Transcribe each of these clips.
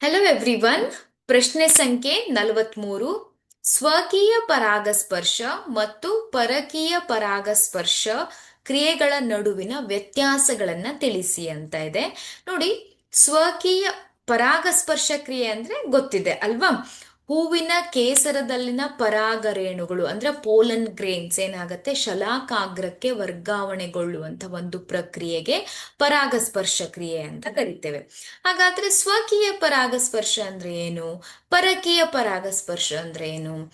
Hello everyone. ಪ್ರಶ್ನೆ ಸಂಖ್ಯೆ 43. ಸ್ವಕೀಯ ಪರಾಗಸ್ಪರ್ಶ ಮತ್ತು ಪರಕೀಯ ಪರಾಗಸ್ಪರ್ಶ ಕ್ರಿಯೆಗಳ ನಡುವಿನ ವ್ಯತ್ಯಾಸಗಳನ್ನ ತಿಳಿಸಿ ಅಂತ ಇದೆ. ನೋಡಿ, ಸ್ವಕೀಯ ಪರಾಗಸ್ಪರ್ಶ ಕ್ರಿಯೆ ಅಂದ್ರೆ ಗೊತ್ತಿದೆ ಅಲ್ವಾ? ಹೂವಿನ ಕೇಸರದಲ್ಲಿನ ಪರಾಗರೇಣುಗಳು ಅಂದ್ರೆ ಪೋಲನ್ ಗ್ರೇನ್ಸ್ ಏನಾಗತ್ತೆ, ಶಲಾಕಾಗ್ರಕ್ಕೆ ವರ್ಗಾವಣೆಗೊಳ್ಳುವಂತ ಒಂದು ಪ್ರಕ್ರಿಯೆಗೆ ಪರಾಗಸ್ಪರ್ಶ ಕ್ರಿಯೆ ಅಂತ ಕರಿತೇವೆ. ಹಾಗಾದ್ರೆ ಸ್ವಕೀಯ ಪರಾಗಸ್ಪರ್ಶ ಅಂದ್ರೆ ಏನು? ಪರಕೀಯ ಪರಾಗಸ್ಪರ್ಶ ಅಂದ್ರೆ ಏನು?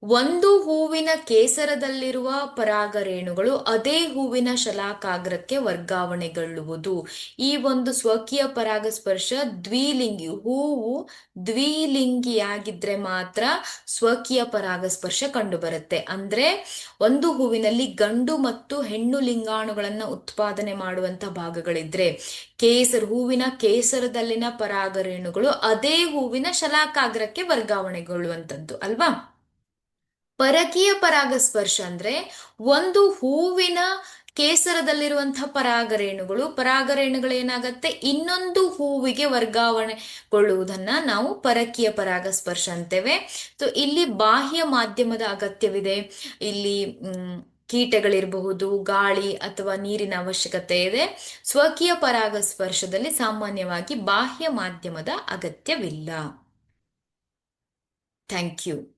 ಒಂದು ಹೂವಿನ ಕೇಸರದಲ್ಲಿರುವ ಪರಾಗರೇಣುಗಳು ಅದೇ ಹೂವಿನ ಶಲಾಕಾಗ್ರಕ್ಕೆ ವರ್ಗಾವಣೆಗೊಳ್ಳುವುದು. ಈ ಒಂದು ಸ್ವಕೀಯ ಪರಾಗಸ್ಪರ್ಶ ಹೂವು ದ್ವಿಲಿಂಗಿಯಾಗಿದ್ರೆ ಮಾತ್ರ ಸ್ವಕೀಯ ಪರಾಗಸ್ಪರ್ಶ ಕಂಡು ಬರುತ್ತೆ. ಅಂದ್ರೆ ಒಂದು ಹೂವಿನಲ್ಲಿ ಗಂಡು ಮತ್ತು ಹೆಣ್ಣು ಲಿಂಗಾಣುಗಳನ್ನ ಉತ್ಪಾದನೆ ಮಾಡುವಂತ ಭಾಗಗಳಿದ್ರೆ ಹೂವಿನ ಕೇಸರದಲ್ಲಿನ ಪರಾಗರೇಣುಗಳು ಅದೇ ಹೂವಿನ ಶಲಾಕಾಗ್ರಕ್ಕೆ ವರ್ಗಾವಣೆಗೊಳ್ಳುವಂಥದ್ದು ಅಲ್ವಾ? ಪರಕೀಯ ಪರಾಗಸ್ಪರ್ಶ ಅಂದ್ರೆ ಒಂದು ಹೂವಿನ ಕೇಸರದಲ್ಲಿರುವಂತಹ ಪರಾಗರೇಣುಗಳು ಏನಾಗತ್ತೆ, ಇನ್ನೊಂದು ಹೂವಿಗೆ ವರ್ಗಾವಣೆಗೊಳ್ಳುವುದನ್ನ ನಾವು ಪರಕೀಯ ಪರಾಗಸ್ಪರ್ಶ ಅಂತೇವೆ. ಸೊ ಇಲ್ಲಿ ಬಾಹ್ಯ ಮಾಧ್ಯಮದ ಅಗತ್ಯವಿದೆ. ಇಲ್ಲಿ ಕೀಟಗಳಿರಬಹುದು, ಗಾಳಿ ಅಥವಾ ನೀರಿನ ಅವಶ್ಯಕತೆ ಇದೆ. ಸ್ವಕೀಯ ಪರಾಗಸ್ಪರ್ಶದಲ್ಲಿ ಸಾಮಾನ್ಯವಾಗಿ ಬಾಹ್ಯ ಮಾಧ್ಯಮದ ಅಗತ್ಯವಿಲ್ಲ. Thank you.